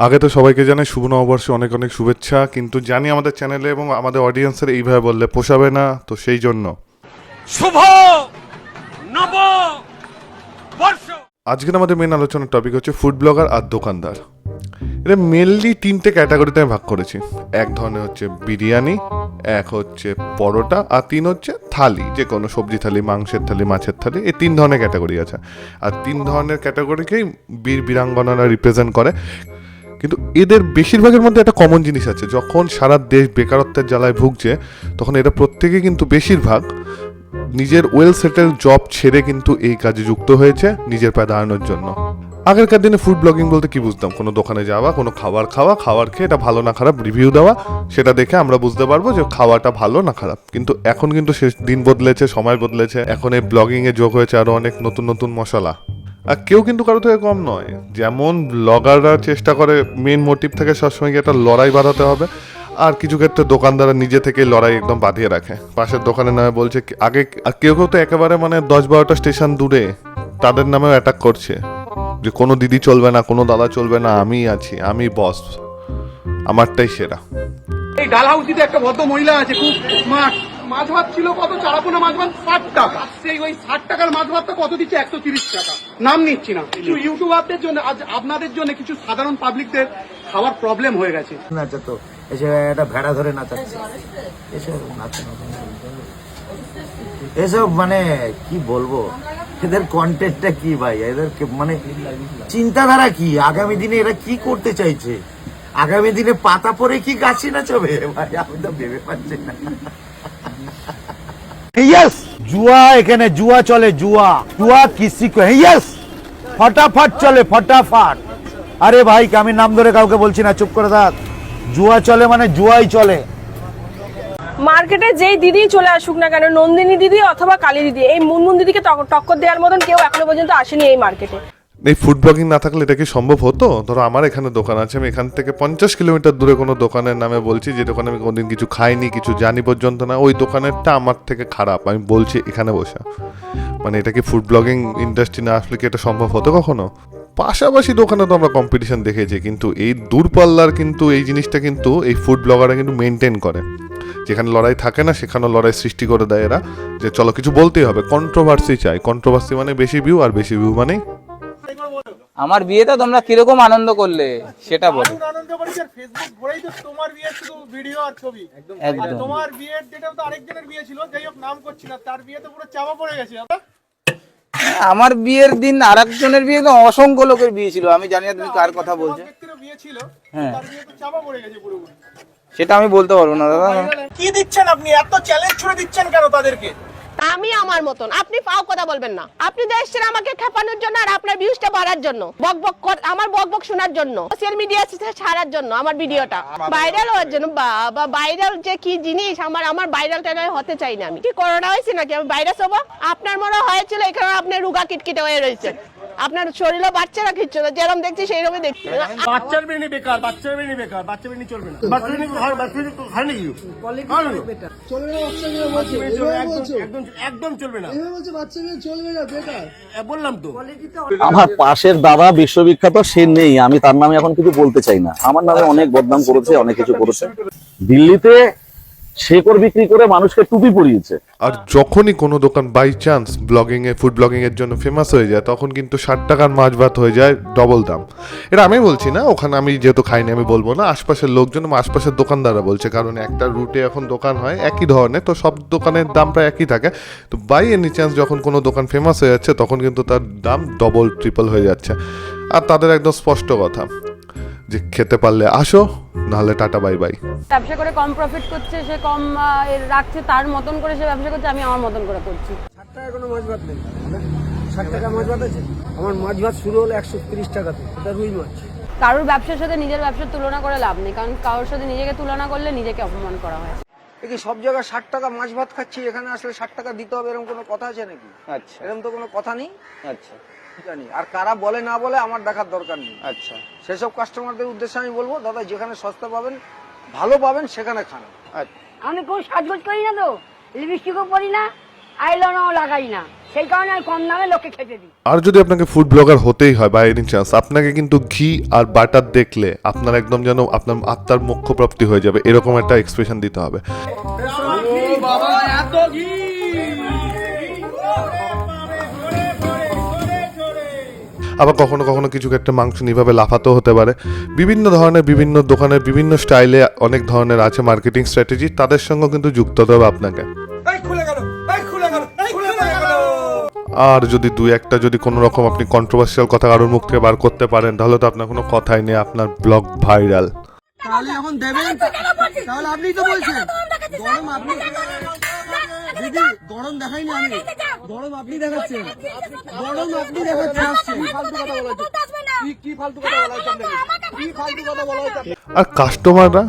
আগে তো সবাইকে জানাই শুভ নববর্ষে অনেক অনেক শুভেচ্ছা, কিন্তু জানি আমাদের চ্যানেলে এবং আমাদের অডিয়েন্সের এইভাবে বললে পোষাবে না, তো সেই জন্য শুভ নববর্ষ। আজকের আমাদের মেন আলোচনার টপিক হচ্ছে ফুড ব্লগার আর দোকানদার। এটা মেনলি তিনটে ক্যাটাগরিতে আমি ভাগ করেছি। এক ধরনের হচ্ছে বিরিয়ানি, এক হচ্ছে পরোটা, আর তিন হচ্ছে থালি, যে কোনো সবজি থালি, মাংসের থালি, মাছের থালি। এই তিন ধরনের ক্যাটাগরি আছে, আর তিন ধরনের ক্যাটাগরিকেই বীর বীরাঙ্গনারা রিপ্রেজেন্ট করে। কিন্তু এদের বেশিরভাগের মধ্যে একটা কমন জিনিস আছে, যখন সারা দেশ বেকারত্বের জ্বালায় ভুগছে তখন এরা প্রত্যেকে কিন্তু বেশিরভাগ নিজের ওয়েল সেটেল জব ছেড়ে কিন্তু এই কাজে যুক্ত হয়েছে নিজের পায়ে দাঁড়ানোর জন্য। আগেরকার দিনে ফুড ব্লগিং বলতে কি বুঝতাম? কোনো দোকানে যাওয়া, কোনো খাবার খাওয়া, খাবার খেয়ে এটা ভালো না খারাপ রিভিউ দেওয়া, সেটা দেখে আমরা বুঝতে পারবো যে খাওয়াটা ভালো না খারাপ। কিন্তু এখন কিন্তু শেষ দিন বদলেছে, সময় বদলেছে, এখন এই ব্লগিংয়ে যোগ হয়েছে আরও অনেক নতুন নতুন মশলা। আর কেউ কিন্তু কারো থেকে কম নয়। যেমন ব্লগাররা চেষ্টা করে মেন মোটিভ থেকে সবসময় একটা লড়াই বাড়াতে হবে, আর কিছু ক্ষেত্রে দোকানদাররা নিজে থেকে লড়াই একদম বাঁধিয়ে রাখে। পাশের দোকানের নামে বলছে আগে, আর কেউ কেউ তো একেবারে 10-12টা স্টেশন দূরে তাদের নামেও অ্যাটাক করছে যে কোনো দিদি চলবে না, কোনো দাদা চলবে না, আমি আছি, আমি বস, আমারটাই সেরা। এই ডালহাউসিতে একটা ভদ্র মহিলা আছে, খুব স্মার্ট। মাছ ভাত ছিল কত? চারাপোনা মাছ ভাত 60 টাকা। সেই ওই 60 টাকার মাছ ভাতটা কত দিচ্ছে? 130 টাকা। নাম নিচ্ছি না। কিছু ইউটিউবারদের জন্য, আজ আপনাদের জন্য, কিছু সাধারণ পাবলিকদের খাওয়ার প্রবলেম হয়ে গেছে। নাচাতো এসে একটা ভেড়া ধরে নাচাচ্ছে, এসব এসব মানে কি বলবো, এদের কন্টেন্টটা কি ভাই, এদের মানে চিন্তাধারা কি, আগামী দিনে এরা কি করতে চাইছে, আগামী দিনে পাতা পরে কি গাছি নাচাবে ভাই, আমি তো ভেবে পাচ্ছি না। ইয়েস, জুয়া এখানে জুয়া চলে, জুয়া জুয়া কিসি কো ইয়েস, ফটাফট চলে ফটাফট। আরে ভাই, আমি নাম ধরে কাউকে বলছি না, চুপ করে থাক। জুয়া চলে মানে জুয়াই চলে। মার্কেটে যেই দিদি চলে আসুক না কেন, নন্দিনী দিদি অথবা কালী দিদি, এই মুনমুন দিদিকে টক্কর দেওয়ার মতন কেউ এখনো পর্যন্ত আসেনি এই মার্কেটে। এই ফুড ব্লগিং না থাকলে এটা কি সম্ভব হতো? ধরো আমার এখানে দোকান আছে, আমি এখান থেকে 50 কিলোমিটার দূরে কোনো দোকানের নামে বলছি, যে দোকানে আমি কোনোদিন কিছু খাইনি, কিছু জানি পর্যন্ত না, ওই দোকানেরটা আমার থেকে খারাপ, আমি বলছি এখানে বসা। মানে এটা কি ফুড ব্লগিং ইন্ডাস্ট্রি না আসলে কি এটা সম্ভব হতো কখনো? পাশাপাশি দোকানে তো আমরা কম্পিটিশন দেখেছি, কিন্তু এই দূরপাল্লার কিন্তু এই জিনিসটা কিন্তু এই ফুড ব্লগাররা কিন্তু মেনটেন করে। যেখানে লড়াই থাকে না সেখানেও লড়াই সৃষ্টি করে দেয় এরা, যে চলো কিছু বলতেই হবে, কন্ট্রোভার্সি চাই। কন্ট্রোভার্সি মানে বেশি ভিউ, আর বেশি ভিউ মানে আমার বিয়েতে তোমরা কিরকম আনন্দ করলে সেটা বলো। আনন্দ করেছি, আর ফেসবুক ভরেই তো তোমার বিয়ের শুধু ভিডিও আর ছবি। একদম। তোমার বিয়ের ডেটেও তো আরেকজনের বিয়ে ছিল, যাই হোক নাম করছি না, তার বিয়েতে পুরো চাপা পড়ে গেছে। আমার বিয়ের দিন আরেকজনের বিয়ে, তো অসংখ্য লোকের বিয়ে ছিল, আমি জানি না তুমি কার কথা বলছো। বিয়ে ছিল, হ্যাঁ, তার বিয়ে তো চাপা পড়ে গেছে পুরোপুরি। সেটা আমি বলতে পারবো না দাদা। কি দিচ্ছেন আপনি? এত চ্যালেঞ্জ ছুড়ে দিচ্ছেন কেন তাদেরকে? আমি আমার মতন, আপনি পাও কথা বলবেন না। আপনি তো এসেছেন আমাকে খেপানোর জন্য, আর আপনার ভিউজটা বাড়ার জন্য, আমার বক শোনার জন্য, সোশ্যাল মিডিয়া ছাড়ার জন্য, আমার ভিডিওটা ভাইরাল হওয়ার জন্য। বাবা, ভাইরাল যে কি জিনিস, আমার ভাইরাল টাইরাল হতে চাই না। আমি কি করোনা হয়েছে নাকি আমি ভাইরাস হবো? আপনার মনে হয়েছিল, এখানে আপনি রুগা কিটকিটে হয়ে রয়েছে, আপনার শরীরও বাচ্চা না খিচ্ছে না, যেরকম দেখছি সেই রকমই দেখছি। বাচ্চার বিরিয়ানি বেকার, বাচ্চার বিরিয়ানি বেকার, বাচ্চা বিরিয়ানি চলবে না। বাচ্চা বিরিয়ানি হয় নাকি? একদম চলবে না, বললাম তো। আমার পাশের দাদা বিশ্ববিখ্যাত, সে নেই, আমি তার নামে এখন কিছু বলতে চাই না। আমার নামে অনেক বদনাম করেছে, অনেক কিছু করেছে। দিল্লিতে শেকড় বিক্রি করে মানুষকে টুপি পরিয়েছে। আর যখনই কোনো দোকান বাই চান্স ব্লগিং এ ফুড ব্লগিং এর জন্য ফেমাস হয়ে যায়, তখন কিন্তু 60 টাকার মাছ ভাত হয়ে যায় ডবল দাম। এটা আমি বলছি না, ওখানে আমি যেহেতু খাইনি আমি বলবো না, আশপাশের লোকজন, আশপাশের দোকানদাররা বলছে, কারণ একটা রুটে এখন দোকান হয় একই ধরনের, তো সব দোকানের দাম প্রায় একই থাকে। তো বাই এনি চান্স যখন কোনো দোকান ফেমাস হয়ে যাচ্ছে, তখন কিন্তু তার দাম ডবল ট্রিপল হয়ে যাচ্ছে। আর তাদের একদম স্পষ্ট কথা যে খেতে পারলে আসো, নাহলে টাটা বাই বাই। ব্যবসা করে কম প্রফিট করছে, সে কম রাখছে, তার মতন করে সে ব্যবসা করছে, আমি আমার মতন করে করছি। 60 টাকা কোনো মাছ ভাত নেই, 60 টাকা মাছ ভাত আছে। আমার মাছ ভাত শুরু হলো 130 টাকাতে, এটা রুই মাছ। কারোর ব্যবসার সাথে নিজের ব্যবসার তুলনা করে লাভ নেই, কারণ কারোর সাথে নিজেকে তুলনা করলে নিজেকে অপমান করা হয়। কি সব জায়গায় 60 টাকা মাছ ভাত খাচ্ছি, এখানে আসলে 60 টাকা দিতে হবে এরকম কোনো কথা আছে নাকি? আচ্ছা এরকম তো কোনো কথা নেই। আচ্ছা জানি, আর কারা বলে না বলে আমার দেখার দরকার নেই। আচ্ছা, সেসব কাস্টমারদের উদ্দেশ্যে আমি বলবো, দাদা যেখানে সস্তা পাবেন, ভালো পাবেন, সেখানে খান। আমি কোনো সাজগোজ করি না, তো লিপস্টিকও পরি না, আইলাইনারও লাগাই না, সেই কারণে আমি কম দামে লোককে খেতে দিই। আর যদি আপনাকে ফুড ব্লগার হতেই হয় বাই এনি চান্স, আপনাকে কিন্তু ঘি আর বাটার দেখলে আপনার একদম যেন আপনার আত্মার মোক্ষপ্রাপ্তি হয়ে যাবে, এরকম একটা এক্সপ্রেশন দিতে হবে। আবার কখনো কখনো কিছু ক্ষেত্রে মাংস নিভাবে লাফাতেও হতে পারে। বিভিন্ন ধরনের বিভিন্ন দোকানের বিভিন্ন স্টাইলে অনেক ধরনের আছে মার্কেটিং স্ট্র্যাটেজি, তাদের সঙ্গে কিন্তু যুক্ত হতে হবে আপনাকে। আর যদি দুই একটা যদি কোনো রকম আপনি কন্ট্রোভার্সিয়াল কথা কারোর মুখ থেকে বার করতে পারেন, তাহলে তো আপনার কোনো কথাই নেই, আপনার ব্লগ ভাইরাল। তাহলে এখন দেবেন, তাহলে আপনি তো বলছেন গরম আপনি দিদি গরম দেখাইনি আমি, গরম আপনি দেখাচ্ছেন, গরম আপনি দেখাচ্ছেন। কি ফালতু কথা বলা হচ্ছে, কি ফালতু কথা বলা হচ্ছে। আর কাস্টমাররা,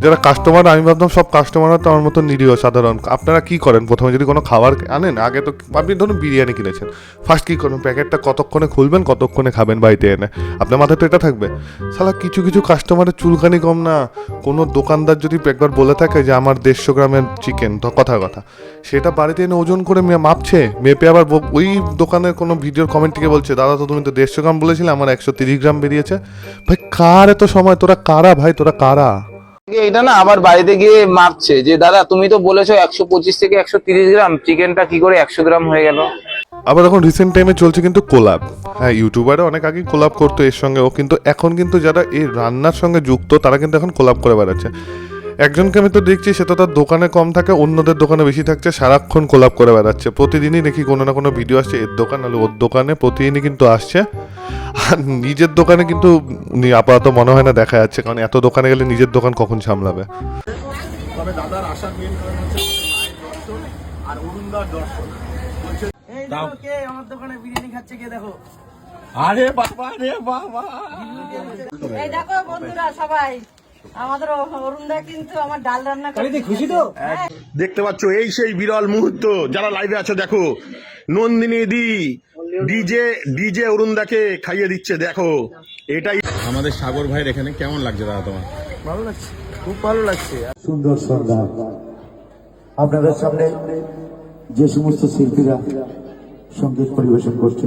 যারা কাস্টমার, আমি ভাবতাম সব কাস্টমাররা তো আমার মতো নিরীহ সাধারণ। আপনারা কি করেন, প্রথমে যদি কোনো খাবার আনেন, আগে তো আপনি ধরুন বিরিয়ানি কিনেছেন, ফার্স্ট কী করবেন, প্যাকেটটা কতক্ষণে খুলবেন, কতক্ষণে খাবেন বাড়িতে এনে, আপনার মাথায় তো এটা থাকবে। শালা কিছু কিছু কাস্টমারের চুলকানি কম না। কোনো দোকানদার যদি একবার বলে থাকে যে আমার 150 গ্রামের চিকেন, তো কথার কথা, সেটা বাড়িতে এনে ওজন করে মাপছে, মেপে আবার ওই দোকানের কোনো ভিডিওর কমেন্ট থেকে বলছে, দাদা তো তুমি তো 150 গ্রাম বলেছিলে, আমার 130 গ্রাম বেরিয়েছে। ভাই কার এত সময়, তোরা কারা ভাই, তোরা কারা? এটা না আবার বাড়িতে গিয়ে মাপছে যে দাদা তুমি তো বলেছো 125 থেকে 130 গ্রাম, চিকেনটা কি করে 100 গ্রাম হয়ে গেল। আবার এখন রিসেন্ট টাইমে চলছে কিন্তু কোলাব। হ্যাঁ, ইউটিউবাররা অনেক আগে কোলাব করতো এর সঙ্গেও, কিন্তু এখন কিন্তু যারা এই রান্নার সঙ্গে যুক্ত তারা কিন্তু এখন কোলাব করে বেড়াচ্ছে। একজনকে আমি তো দেখছি, সে তো তার দোকানে কম থাকে, অন্যদের দোকানে বেশি থাকছে, সারাক্ষণ কোলাব করে বেড়াচ্ছে। প্রতিদিনই দেখি কোনো না কোনো ভিডিও আসছে এর দোকান হলে ওর দোকানে, প্রতিদিনই কিন্তু আসছে। আর নিজের দোকানে কিন্তু আপাতত মনে হয় না দেখা যাচ্ছে, কারণ এত দোকানে গেলে নিজের দোকান কখন সামলাবে। তবে দাদার আসার মেন কারণ হচ্ছে মায়ের দর্শন আর অরুণদার দর্শন। এই দেখো কে আমার দোকানে বিরিয়ানি খাচ্ছে, কে দেখো। আরে বাবা রে বাবা, এই দেখো বন্ধুরা সবাই, আমাদের অরুণদা কিন্তু আমার ডাল রান্না করে। খুশি তো? দেখতে পাচ্ছ এই সেই বিরল মুহূর্ত, যারা লাইভে আছো দেখো, নন্দিনী দি ডিজে অরুণদাকে খাইয়ে দিচ্ছে, দেখো এটাই আমাদের সাগর ভাইয়ের এখানে কেমন লাগছে দাদা তোমার? ভালো লাগছে, খুব ভালো লাগছে। সুন্দর সন্ধ্যা আপনাদের সামনে যে সমস্ত শিল্পীরা সঙ্গীত পরিবেশন করছে।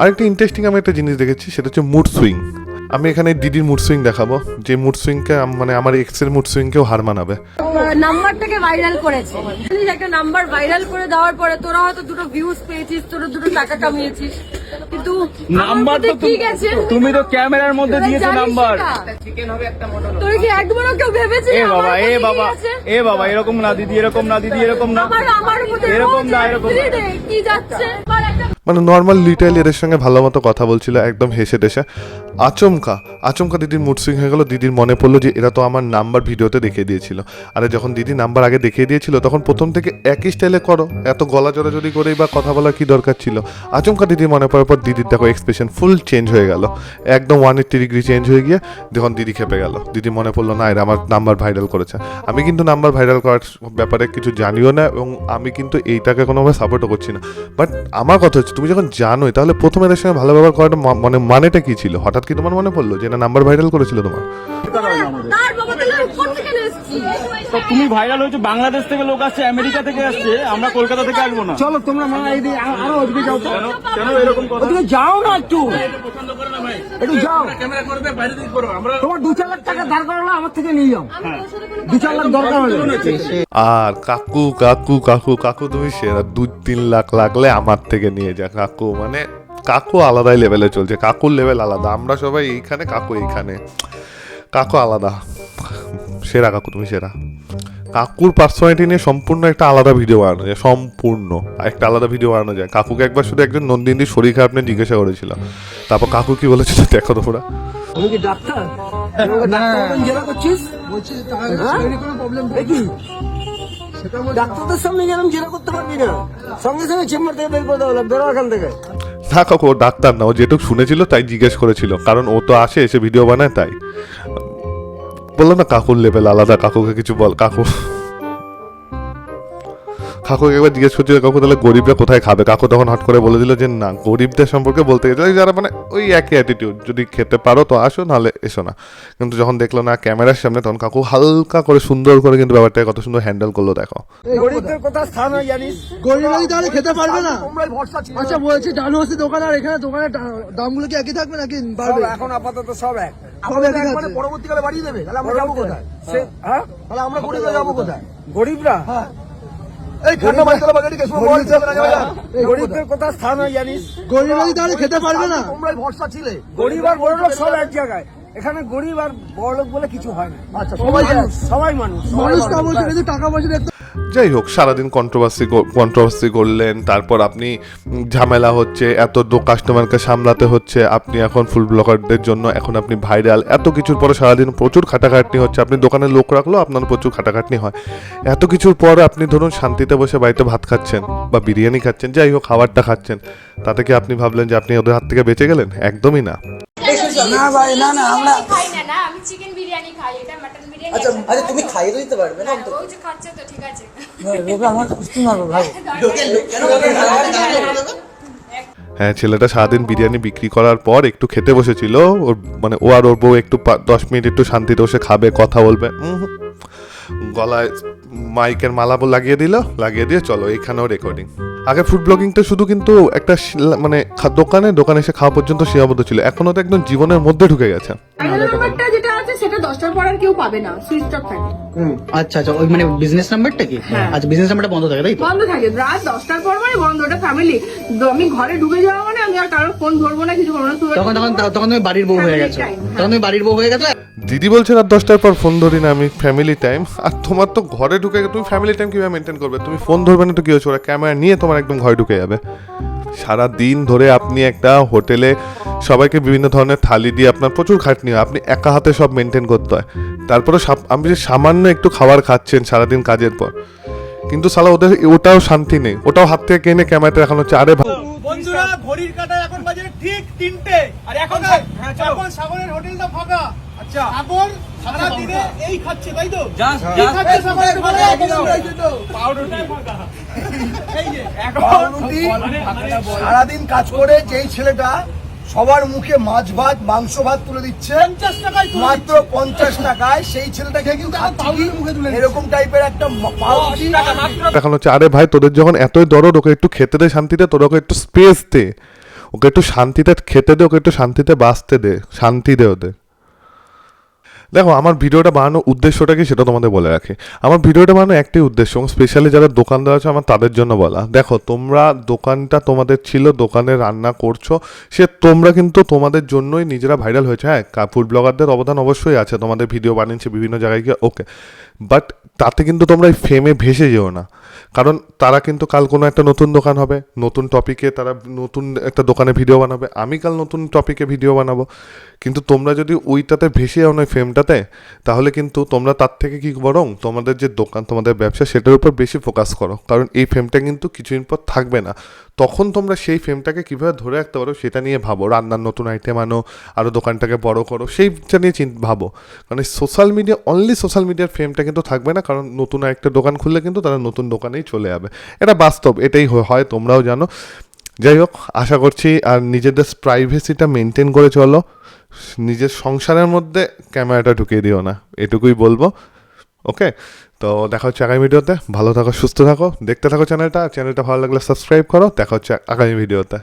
আরেকটা ইন্টারেস্টিং আমি একটা জিনিস দেখেছি, সেটা হচ্ছে মুড সুইং। আমি এখানে দিদির মুড সুইং দেখাবো, যে মুড সুইংকে মানে আমার এক্সের মুড সুইংকেও হার মানাবে। নাম্বারটাকে ভাইরাল করেছে, একটা নাম্বার ভাইরাল করে দেওয়ার পরে তোরা হয়তো দুটো ভিউজ পেয়েছিস, তোরা দুটো টাকা কামিয়েছিস, কিন্তু নাম্বার তো ঠিক আছে, তুমি তো ক্যামেরার মধ্যে দিয়েছো নাম্বার। তোর কি একবারও কেউ ভেবেছিস? এ বাবা এরকম না দিদি, এরকম না দিদি, এরকম না, আমার মধ্যে এরকম না, এরকম না। কি যাচ্ছে মানে নর্মাল লিটাইল এদের সঙ্গে ভালো মতো কথা বলছিল, একদম হেসে টেসে। আচমকা দিদির মুড সুইং হয়ে গেল। দিদির মনে পড়লো যে এরা তো আমার নাম্বার ভিডিওতে দেখিয়ে দিয়েছিল। আরে যখন দিদি নাম্বার আগে দেখিয়ে দিয়েছিল, তখন প্রথম থেকে একই স্টাইলে করো, এত গলা জড়াজড়ি করেই বা কথা বলার কি দরকার ছিল? আচমকা দিদির মনে পড়ার পর দিদির দেখো এক্সপ্রেশন ফুল চেঞ্জ হয়ে গেল, একদম 180 ডিগ্রি চেঞ্জ হয়ে গিয়ে যখন দিদি খেপে গেল, দিদি মনে পড়লো না এরা আমার নাম্বার ভাইরাল করেছে। আমি কিন্তু নাম্বার ভাইরাল করার ব্যাপারে কিছু জানিও না, এবং আমি কিন্তু এইটাকে কোনোভাবে সাপোর্টও করছি না। বাট আমার কথা হচ্ছে, তুমি যখন জানোই, তাহলে প্রথমে এদের সঙ্গে ভালো ব্যবহার করাটা মানেটা কি ছিল? হঠাৎ কি তোমার মনে পড়লো যে না নাম্বার ভাইরাল করেছিল তোমার? তুমি ভাইরাল হয়েছে, বাংলাদেশ থেকে লোক আসছে, আমেরিকা থেকে আসছে, আমরা কলকাতা থেকে আসবো না। চলো তোমরা আরো ওদিকে যাও, কেন এরকম কথা? ওদিকে যাও না, একটু যাও, ক্যামেরা করবে বাইরে থেকে করো, আমরা তোমার 2-4 লাখ টাকা ধার করালো আমার থেকে নিয়ে যাও, 2-4 লাখ দরকার হলে। আর কাকু কাকু কাকু কাকু তুমি সেরা, 2-3 লাখ লাগলে আমার থেকে নিয়ে যা কাকু। মানে কাকু আলাদাই লেভেলে চলছে, কাকুর লেভেল আলাদা। আমরা সবাই এইখানে, কাকু এইখানে, কাকু আলাদা। সেরা কাকু, তুমি সেরা। কাকুর পার্সোনালিটি নিয়ে সম্পূর্ণ একটা আলাদা ভিডিও বানানো যায়, সম্পূর্ণ একটা আলাদা ভিডিও বানানো যায়। কাকুকে একবার শুধু একজন নন্দিনীর শরীর খারাপ নিয়ে জিজ্ঞাসা করেছিল, তারপর কাকু কি বলেছিল দেখো তোমরা। তুমি কি ডাক্তার? জেরা করছিস? বলছি তাহলে কোনো প্রবলেম দেখি, ডাক্তারদের সামনে গেলাম, জেরা করতে পারবি না, সঙ্গে সঙ্গে চেম্বার থেকে বের করে দেওয়া, বেরো এখান থেকে। না কাকু, ও ডাক্তার না, ও যেটুকু শুনেছিল তাই জিজ্ঞেস করেছিল, কারণ ও তো আসে এসে ভিডিও বানায়, তাই বললো না কাকুর লেভেল আলাদা। কাকুকে কিছু বল কাকু। কাকুকে একবার জিজ্ঞেস করছিল কাকু তাহলে গরিবরা কোথায় খাবে, কাকু তখন হট করে বলে দিল যে না, গরিবদের সম্পর্কে বলতে গেছে যারা মানে ওই একই অ্যাটিটিউড, যদি খেতে পারো তো আসো, নাহলে এসো না। কিন্তু যখন দেখলো না ক্যামেরার সামনে, তখন কাকু হালকা করে সুন্দর করে কিন্তু ব্যাপারটাকে কত সুন্দর হ্যান্ডেল করলো দেখো। গরিবদের কথা স্থান হয় জানিস, গরিবরা তাহলে খেতে পারবে না। আচ্ছা বলছি ডালহস্তি দোকান আর এখানে দোকানের দামগুলো কি একই থাকবে নাকি বাড়বে? এখন আপাতত সব এক, মানে পরবর্তীকালে বাড়িয়ে দেবে, তাহলে আমরা যাবো কোথায়? হ্যাঁ, তাহলে আমরা গরিবরা যাবো কোথায়? গরিবরা এই খান্না মাইতলা বাগাড়ি কেসব বল যাবে না, গরিবদের কথা স্থান হয় জানিস, গরিবরা তাহলে খেতে পারবে না। তোমরাই ভরসা ছিলে, গরিব আর বড়লোক সব এক জায়গায়, এখানে গরিব আর বড়লোক বলে কিছু হয় না। আচ্ছা সবাই মানুষ তা বলছে কিন্তু টাকা পয়সা। যাই হোক, সারাদিন কন্ট্রোভার্সি করলেন, তারপর আপনি ঝামেলা হচ্ছে, এত কাস্টমারকে সামলাতে হচ্ছে, আপনি এখন ফুড ব্লগারদের জন্য এখন আপনি ভাইরাল, এত কিছুর পরে সারাদিন প্রচুর খাটাখাটনি হচ্ছে, আপনি দোকানে লোক রাখলেও আপনার প্রচুর খাটাখাটনি হয়, এত কিছুর পরে আপনি ধরুন শান্তিতে বসে বাড়িতে ভাত খাচ্ছেন বা বিরিয়ানি খাচ্ছেন, যাই হোক খাবারটা খাচ্ছেন, তাতে কি আপনি ভাবলেন যে আপনি ওদের হাত থেকে বেঁচে গেলেন? একদমই না। না ভাই না না, আমরা খাই না, না আমি চিকেন বিরিয়ানি খাই, এটা মাটন বিরিয়ানি। আচ্ছা আচ্ছা তুমি খাইয়ে তো দিতে পারবে না? ও যে খাচ্ছে তো ঠিক আছে। লোকে আমার কুস্তি মারবে ভাই। হ্যাঁ, ছেলেটা সারাদিন বিরিয়ানি বিক্রি করার পর একটু খেতে বসেছিল, ওর মানে ও আর ওর বউ একটু 10 মিনিট একটু শান্তিতে বসে খাবে, কথা বলবে, গলায় মাইকের মালা লাগিয়ে দিয়ে চলো এইখানেও রেকর্ডিং। আগে ফুড ব্লগিংটা শুধু কিন্তু একটা মানে দোকানে এসে খাওয়া পর্যন্ত সীমাবদ্ধ ছিল, এখনো তো একদম জীবনের মধ্যে ঢুকে গেছে। নাম্বারটা যেটা আছে সেটা 10টার পর আর কেউ পাবে না, সুইচ অফ থাকে। আচ্ছা আচ্ছা, ওই মানে বিজনেস নাম্বারটা কি? আচ্ছা বিজনেস নাম্বারটা বন্ধ থাকে, তাই তো? বন্ধ থাকে রাত 10টার পর, মানে বন্ধ, ওটা ফ্যামিলি। আমি ঘরে ঢুকে যাওয়া মানে আমি আর কারোর ফোন ধরবো না, কিছু করবো না। তখন তুমি বাড়ির বউ হয়ে গেছো, দিদি বলছে রাত 10টার পর ফোন ধরি না, আমি ফ্যামিলি টাইম। আর তোমার তো ঘরে ঢুকে তুমি ফ্যামিলি টাইম কিভাবে মেনটেন করবে? তুমি ফোন ধরবে না তো কি হচ্ছে, ওরা ক্যামেরা নিয়ে তোমার একদম ঘরে ঢুকে যাবে। সারা দিন ধরে আপনি একটা হোটেলে সবাইকে বিভিন্ন ধরনের থালি দিয়ে আপনার প্রচুর খাটনি হয়, আপনি একা হাতে সব মেনটেন করতে হয়। তারপরে আপনি যে সামান্য একটু খাবার খাচ্ছেন সারাদিন কাজের পর, কিন্তু সালা ওদের ওটাও শান্তি নেই, ওটাও হাত থেকে কিনে ক্যামেরাতে দেখানো হচ্ছে। আরে বন্ধুরা ঘড়ির কাঁটায় এখন বাজে ঠিক 3টে, আর এখন সাগরের হোটেলটা ফাঁকা। আচ্ছা সাগর সারা দিনে এই খাচ্ছে, তাই তো? সারাদিন কাজ করে যেই ছেলেটা সবার মুখে মাছ ভাত মাংস ভাত তুলে দিচ্ছে মাত্র 50 টাকায়, সেই ছেলেটাকে কিন্তু এরকম টাইপের একটা দেখানো হচ্ছে। আরে ভাই, তোদের যখন এতই দরদ, ওকে একটু খেতে দে শান্তিতে, তোর ওকে একটু স্পেস দে, ওকে একটু শান্তিতে খেতে দে, ওকে একটু শান্তিতে বাঁচতে দে, শান্তি দে ওদের। দেখো, আমার ভিডিওটা বানানোর উদ্দেশ্যটা কি সেটা তোমাদের বলে রাখি। আমার ভিডিওটা বানানোর একটাই উদ্দেশ্য, স্পেশালি যারা দোকানদার আছে আমার তাদের জন্য বলা। দেখো, তোমরা দোকানটা তোমাদের ছিল, দোকানে রান্না করছো, সে তোমরা কিন্তু তোমাদের জন্যই নিজেরা ভাইরাল হয়েছে। হ্যাঁ, ফুড ব্লগারদের অবদান অবশ্যই আছে, তোমাদের ভিডিও বানিয়েছে বিভিন্ন জায়গায় গিয়ে, ওকে, বাট তাতে কিন্তু তোমরা এই ফেমে ভেসে যেও না, কারণ তারা কিন্তু কাল কোনো একটা নতুন দোকান হবে, নতুন টপিকে তারা নতুন একটা দোকানে ভিডিও বানাবে, আমি কাল নতুন টপিকে ভিডিও বানাবো, কিন্তু তোমরা যদি ওইটাতে ভেসে যাও না ফেমটাতে, তাহলে কিন্তু তোমরা তার থেকে কি বরং তোমাদের যে দোকান, তোমাদের ব্যবসা, সেটার উপর বেশি ফোকাস করো, কারণ এই ফেমটা কিন্তু কিছুদিন পর থাকবে না। তখন তোমরা সেই ফেমটাকে কীভাবে ধরে রাখতে পারো সেটা নিয়ে ভাবো, রান্নার নতুন আইটেম আনো, আরও দোকানটাকে বড় করো, সেইটা নিয়ে ভাবো। কারণ সোশ্যাল মিডিয়া, অনলি সোশ্যাল মিডিয়ার ফেমটা কিন্তু থাকবে না, কারণ নতুন একটা দোকান খুললে কিন্তু তারা নতুন দোকানেই চলে যাবে, এটা বাস্তব, এটাই হয়, তোমরাও জানো। যাই হোক, আশা করছি আর নিজেদের প্রাইভেসিটা মেনটেন করে চলো, নিজের সংসারের মধ্যে ক্যামেরাটা ঢুকিয়ে দিও না, এটুকুই বলবো। ওকে, তো দেখা হচ্ছে আগামী ভিডিওতে। ভালো থাকো, সুস্থ থাকো, দেখতে থাকো চ্যানেলটা ভালো লাগলে সাবস্ক্রাইব করো। দেখা হচ্ছে আগামী ভিডিওতে।